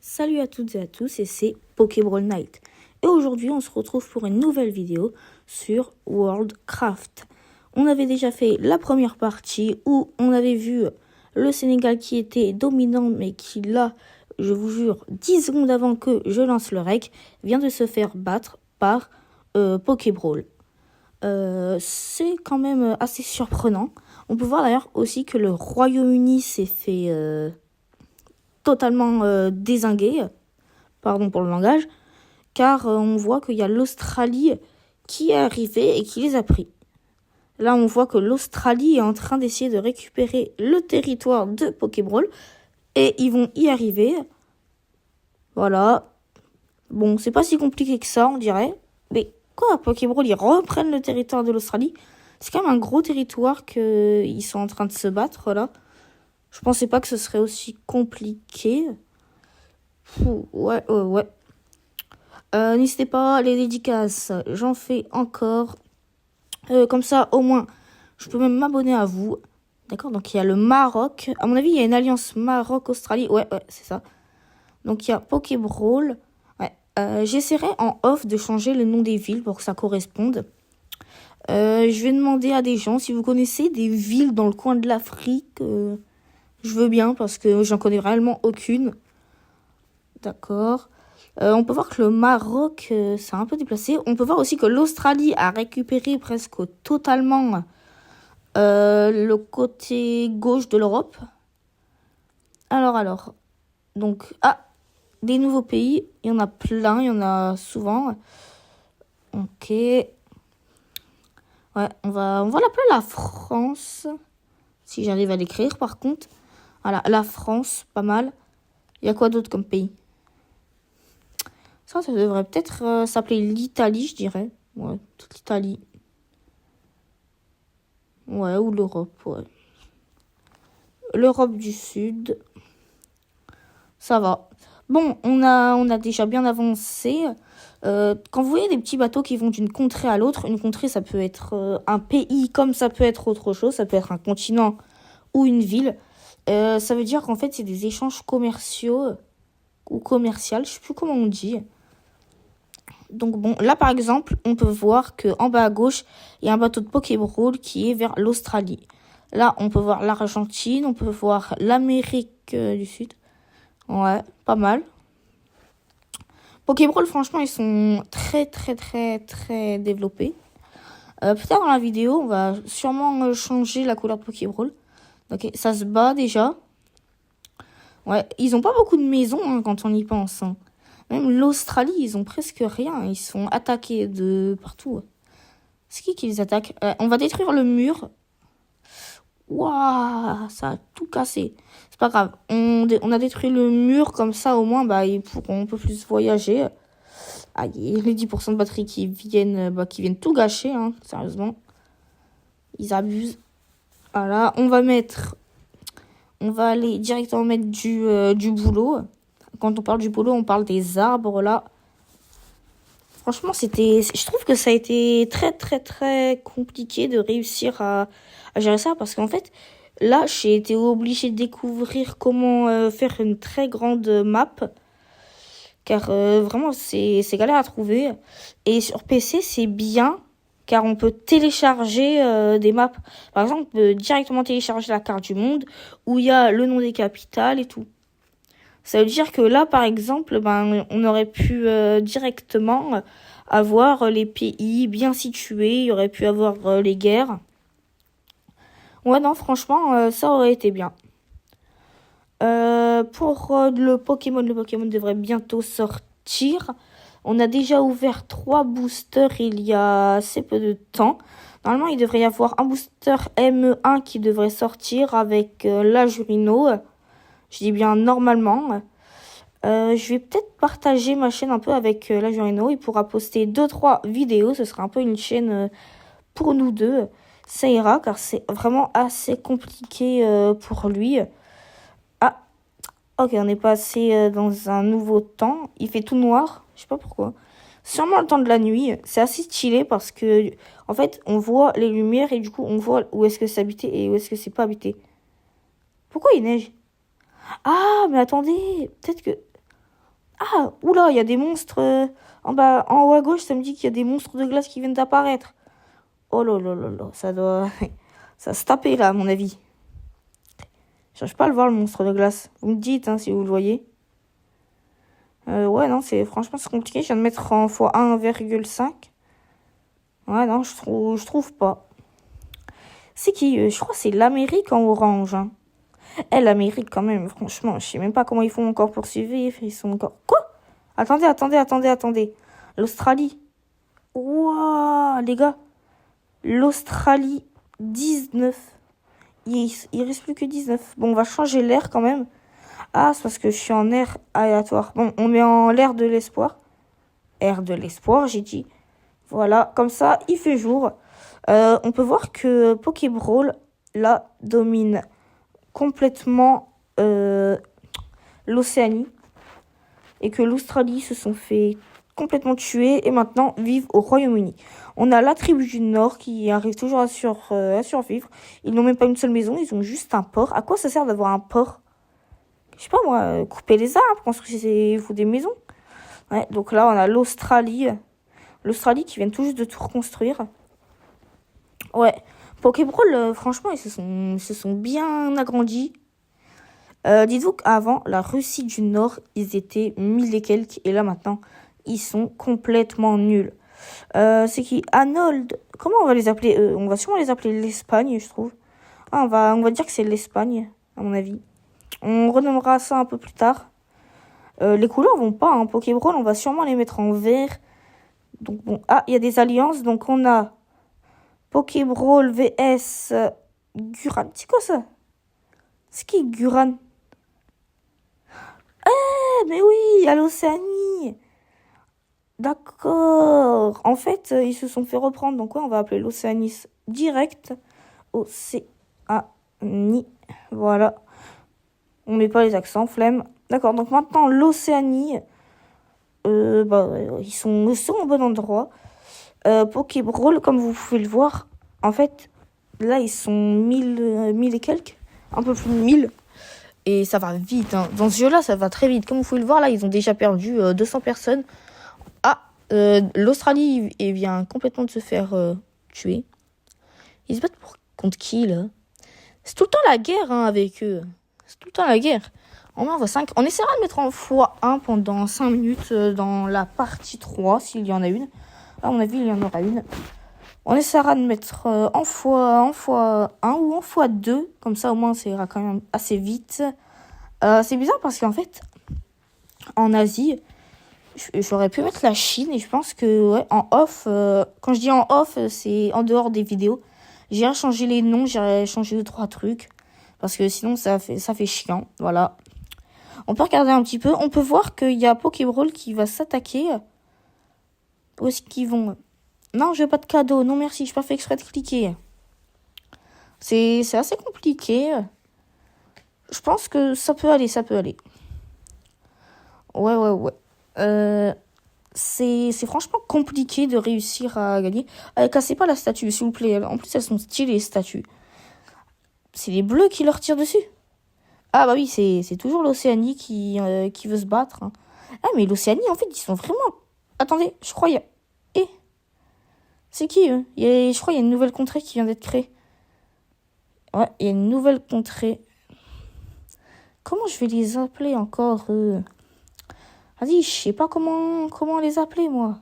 Salut à toutes et à tous, et c'est Pokébrawl Night. Et aujourd'hui, on se retrouve pour une nouvelle vidéo sur Worldcraft. On avait déjà fait la première partie où on avait vu le Sénégal qui était dominant, mais qui là, je vous jure, 10 secondes avant que je lance le rec, vient de se faire battre par Pokébrawl. C'est quand même assez surprenant. On peut voir d'ailleurs aussi que le Royaume-Uni s'est fait totalement dézingué, pardon pour le langage, car on voit qu'il y a l'Australie qui est arrivée et qui les a pris. Là, on voit que l'Australie est en train d'essayer de récupérer le territoire de Pokébrawl et ils vont y arriver. Voilà. Bon, c'est pas si compliqué que ça, on dirait. Mais quoi, Pokébrawl, ils reprennent le territoire de l'Australie? C'est quand même un gros territoire qu'ils sont en train de se battre, là. Je pensais pas que ce serait aussi compliqué. Ouais. N'hésitez pas, les dédicaces, j'en fais encore. Comme ça, au moins, je peux même m'abonner à vous. D'accord? Donc, il y a le Maroc. À mon avis, il y a une alliance Maroc-Australie. Ouais, c'est ça. Donc, il y a Pokébrawl. Ouais. J'essaierai en off de changer le nom des villes pour que ça corresponde. Je vais demander à des gens si vous connaissez des villes dans le coin de l'Afrique. Je veux bien parce que j'en connais réellement aucune. D'accord. On peut voir que le Maroc s'est un peu déplacé. On peut voir aussi que l'Australie a récupéré presque totalement le côté gauche de l'Europe. Alors. Donc, des nouveaux pays. Il y en a plein, il y en a souvent. Ok. Ouais, on va l'appeler la France. Si j'arrive à l'écrire, par contre. Voilà, la France, pas mal. Il y a quoi d'autre comme pays? Ça devrait peut-être s'appeler l'Italie, je dirais. Ouais, toute l'Italie. Ouais, ou l'Europe, ouais. L'Europe du Sud. Ça va. Bon, on a déjà bien avancé. Quand vous voyez des petits bateaux qui vont d'une contrée à l'autre, une contrée, ça peut être un pays comme ça peut être autre chose. Ça peut être un continent ou une ville. Ça veut dire qu'en fait, c'est des échanges commerciaux ou commerciaux. Je sais plus comment on dit. Donc bon, là par exemple, on peut voir qu'en bas à gauche, il y a un bateau de Pokébrawl qui est vers l'Australie. Là, on peut voir l'Argentine, on peut voir l'Amérique du Sud. Ouais, pas mal. Pokébrawl, franchement, ils sont très développés. Plus tard dans la vidéo, on va sûrement changer la couleur de Pokébrawl. Ok, ça se bat déjà. Ouais, ils ont pas beaucoup de maisons quand on y pense. Même l'Australie, ils ont presque rien. Ils sont attaqués de partout. C'est qui les attaque? On va détruire le mur. Waouh, ça a tout cassé. C'est pas grave. On a détruit le mur, comme ça, au moins, ils pourront un peu plus voyager. Aïe, les 10% de batterie qui viennent tout gâcher, sérieusement. Ils abusent. Voilà, on va aller directement mettre du boulot. Quand on parle du boulot, on parle des arbres, là. Franchement, je trouve que ça a été très compliqué de réussir à gérer ça. Parce qu'en fait, là, j'ai été obligée de découvrir comment faire une très grande map. Car vraiment, c'est galère à trouver. Et sur PC, c'est bien. Car on peut télécharger des maps. Par exemple, on peut directement télécharger la carte du monde. Où il y a le nom des capitales et tout. Ça veut dire que là, par exemple, on aurait pu directement avoir les pays bien situés. Il y aurait pu avoir les guerres. Ouais, non, franchement, ça aurait été bien. Pour le Pokémon devrait bientôt sortir. On a déjà ouvert 3 boosters il y a assez peu de temps. Normalement, il devrait y avoir un booster ME1 qui devrait sortir avec la Jurino. Je dis bien normalement. Je vais peut-être partager ma chaîne un peu avec la Jurino. Il pourra poster 2-3 vidéos. Ce sera un peu une chaîne pour nous deux. Ça ira car c'est vraiment assez compliqué pour lui. Ah, ok, on est passé dans un nouveau temps. Il fait tout noir. Je sais pas pourquoi. Sûrement le temps de la nuit. C'est assez stylé parce que, en fait, on voit les lumières et du coup, on voit où est-ce que c'est habité et où est-ce que c'est pas habité. Pourquoi il neige? Ah, mais attendez, peut-être que... Ah, oula, il y a des monstres en bas, en haut à gauche, ça me dit qu'il y a des monstres de glace qui viennent d'apparaître. Oh là là là là, ça doit... ça se taper là, à mon avis. J'arrive pas à le voir, le monstre de glace. Vous me dites, hein, si vous le voyez. Ouais, non, franchement, c'est compliqué. Je viens de mettre en x1,5. Ouais, non, je trouve pas. C'est qui je crois que c'est l'Amérique en orange. Hein. L'Amérique, quand même, franchement, je sais même pas comment ils font encore pour survivre. Ils sont encore... Quoi? Attendez. L'Australie. Waouh, les gars. L'Australie, 19. Il reste plus que 19. Bon, on va changer l'air quand même. Ah, c'est parce que je suis en air aléatoire. Bon, on met en l'air de l'espoir. Air de l'espoir, j'ai dit. Voilà, comme ça, il fait jour. On peut voir que Pokébrawl, là, domine complètement l'Océanie. Et que l'Australie se sont fait complètement tuer et maintenant vivent au Royaume-Uni. On a la tribu du Nord qui arrive toujours à survivre. Ils n'ont même pas une seule maison, ils ont juste un port. À quoi ça sert d'avoir un port? Je sais pas moi, couper les arbres, construire des maisons. Ouais, donc là on a l'Australie. L'Australie qui vient tout juste de tout reconstruire. Ouais, Pokébrawl, franchement, ils se sont bien agrandis. Dites-vous qu'avant, la Russie du Nord, ils étaient 1000 et quelques. Et là, maintenant, ils sont complètement nuls. C'est qui? Arnold. Comment on va les appeler? On va sûrement les appeler l'Espagne, je trouve. Ah, on va dire que c'est l'Espagne, à mon avis. On renommera ça un peu plus tard. Les couleurs vont pas, hein. Pokébrawl, on va sûrement les mettre en vert. Donc bon, il y a des alliances. Donc on a Pokébrawl vs Guran. C'est quoi ça? C'est qui Guran? Mais oui, à l'Océanie. D'accord. En fait, ils se sont fait reprendre. Donc, ouais, on va appeler l'Océanie direct. Océanie. Voilà. On met pas les accents, flemme. D'accord. Donc, maintenant, l'Océanie. Ils sont au bon endroit. Pokébrawl, comme vous pouvez le voir, en fait, là, ils sont 1000 et quelques. Un peu plus de 1000. Et ça va vite. Hein. Dans ce jeu-là, ça va très vite. Comme vous pouvez le voir, là, ils ont déjà perdu 200 personnes. L'Australie vient complètement de se faire tuer. Ils se battent contre qui, là? C'est tout le temps la guerre avec eux. C'est tout le temps la guerre. On envoie 5. On essaiera de mettre en x1 pendant 5 minutes dans la partie 3, s'il y en a une. À mon avis, il y en aura une. On essaiera de mettre en x1 ou en x2. Comme ça, au moins, ça ira quand même assez vite. C'est bizarre parce qu'en fait, en Asie, j'aurais pu mettre la Chine. Et je pense que, ouais, en off, quand je dis en off, c'est en dehors des vidéos. J'ai changé les noms, j'ai changé 2-3 trucs. Parce que sinon, ça fait chiant. Voilà. On peut regarder un petit peu. On peut voir qu'il y a Pokébrawl qui va s'attaquer. Où est-ce qu'ils vont? Non, je veux pas de cadeau. Non, merci. Je n'ai pas fait exprès de cliquer. C'est assez compliqué. Je pense que ça peut aller. Ouais. C'est franchement compliqué de réussir à gagner. Cassez pas la statue, s'il vous plaît. En plus, elles sont stylées, les statues. C'est les bleus qui leur tirent dessus. Ah bah oui, c'est toujours l'Océanie qui veut se battre. Hein. Ah, mais l'Océanie, en fait, ils sont vraiment... Attendez, je crois qu'il y a... C'est qui, eux? Je crois qu'il y a une nouvelle contrée qui vient d'être créée. Ouais, il y a une nouvelle contrée. Comment je vais les appeler encore, eux? Vas-y, je sais pas comment les appeler, moi.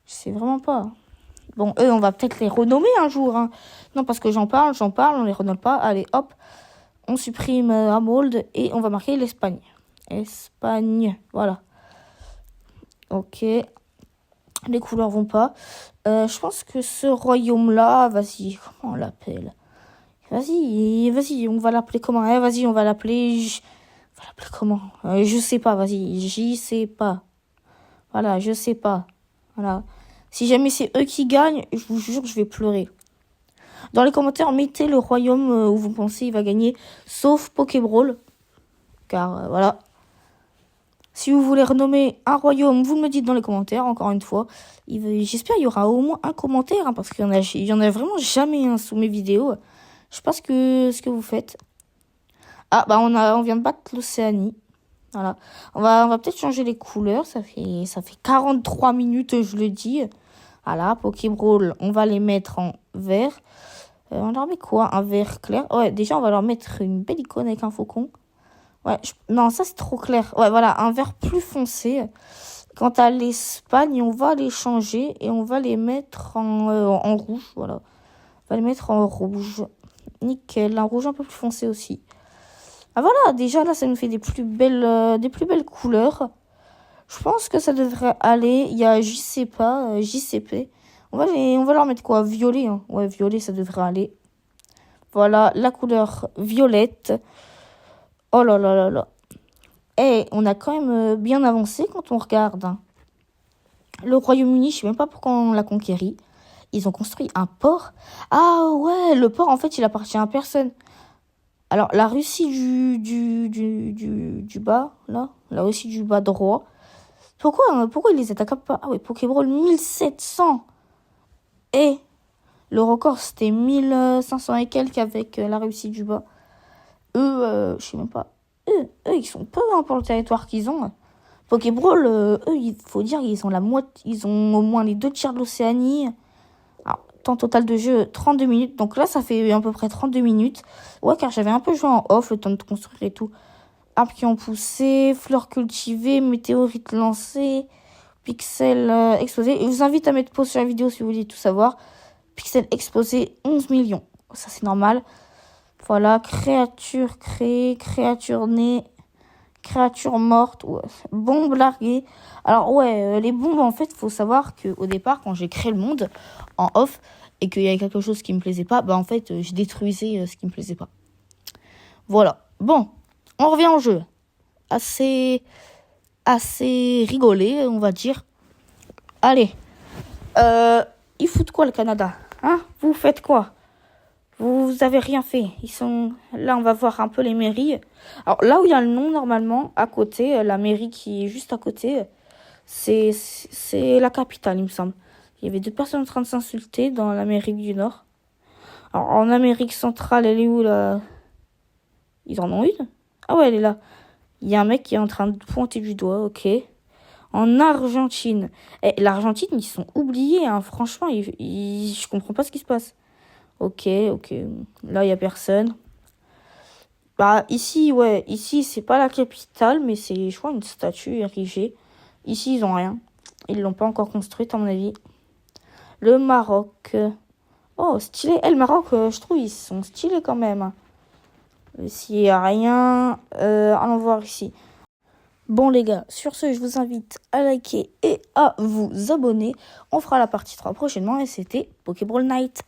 Je sais vraiment pas. Bon, eux, on va peut-être les renommer un jour. Hein. Non, parce que j'en parle, on les renomme pas. Allez, hop, on supprime Hamold et on va marquer l'Espagne. Espagne, voilà. Ok. Les couleurs vont pas. Je pense que ce royaume-là, vas-y, comment on l'appelle? Vas-y, on va l'appeler comment? Vas-y, on va l'appeler... On va l'appeler comment? Je sais pas, vas-y, j'y sais pas. Voilà, je sais pas. Voilà. Si jamais c'est eux qui gagnent, je vous jure, je vais pleurer. Dans les commentaires, mettez le royaume où vous pensez il va gagner, sauf Pokébrawl. Car, voilà. Si vous voulez renommer un royaume, vous me le dites dans les commentaires, encore une fois. J'espère qu'il y aura au moins un commentaire, hein, parce qu'il y en a vraiment jamais un sous mes vidéos. Je sais pas ce que vous faites. Ah, bah on vient de battre l'Océanie. Voilà. On va peut-être changer les couleurs. Ça fait 43 minutes, je le dis. Voilà, Pokéball, on va les mettre en vert. On leur met quoi? Un vert clair. Ouais, déjà, on va leur mettre une belle icône avec un faucon. Ouais, non, ça, c'est trop clair. Ouais, voilà, un vert plus foncé. Quant à l'Espagne, on va les changer et on va les mettre en rouge. Voilà. On va les mettre en rouge. Nickel. Un rouge un peu plus foncé aussi. Ah voilà, déjà là, ça nous fait des plus belles couleurs. Je pense que ça devrait aller. Il y a JCP. On va leur mettre quoi? Violet, hein. Ouais, violet, ça devrait aller. Voilà, la couleur violette. Oh là là là là. Et on a quand même bien avancé quand on regarde, hein. Le Royaume-Uni, je sais même pas pourquoi on l'a conquéri. Ils ont construit un port. Ah ouais, le port, en fait, il appartient à personne. Alors, la Russie du bas, là, la Russie du bas droit. Pourquoi ils les attaquent pas? Ah ouais, Pokéball 1700. Et le record, c'était 1500 et quelques avec la Russie du bas. Eux, je sais même pas. Eux, ils sont peu hein, pour le territoire qu'ils ont. Pokéball, eux, il faut dire, ils ont au moins les 2 tiers de l'Océanie. Alors, temps total de jeu, 32 minutes. Donc là, ça fait à peu près 32 minutes. Ouais, car j'avais un peu joué en off, le temps de construire et tout. Arbres qui ont poussé, fleurs cultivées, météorites lancées, pixels explosés. Et je vous invite à mettre pause sur la vidéo si vous voulez tout savoir. Pixels explosés, 11 millions. Ça, c'est normal. Voilà, créature créée, créature née, créature morte, ouais. Bombe larguée. Alors ouais, les bombes, en fait, faut savoir qu'au départ, quand j'ai créé le monde en off et qu'il y avait quelque chose qui me plaisait pas, bah en fait, je détruisais ce qui me plaisait pas. Voilà. Bon, on revient au jeu. Assez rigolé, on va dire. Allez, ils foutent quoi le Canada? Hein? Vous faites quoi? Vous avez rien fait. Ils sont là, on va voir un peu les mairies. Alors là où il y a le nom normalement, à côté, la mairie qui est juste à côté, c'est la capitale, il me semble. Il y avait 2 personnes en train de s'insulter dans l'Amérique du Nord. Alors en Amérique centrale, elle est où là? Ils en ont une? Ah ouais, elle est là. Il y a un mec qui est en train de pointer du doigt, ok. En Argentine. Et l'Argentine, ils sont oubliés, hein. Franchement, je comprends pas ce qui se passe. Ok. Là, il y a personne. Bah, ici, ouais. Ici, c'est pas la capitale, mais c'est, je crois, une statue érigée. Ici, ils ont rien. Ils l'ont pas encore construite, à mon avis. Le Maroc. Oh, stylé. Le Maroc, je trouve, ils sont stylés quand même. S'il y a rien, allons voir ici. Bon les gars, sur ce, je vous invite à liker et à vous abonner. On fera la partie 3 prochainement et c'était Pokéball Night.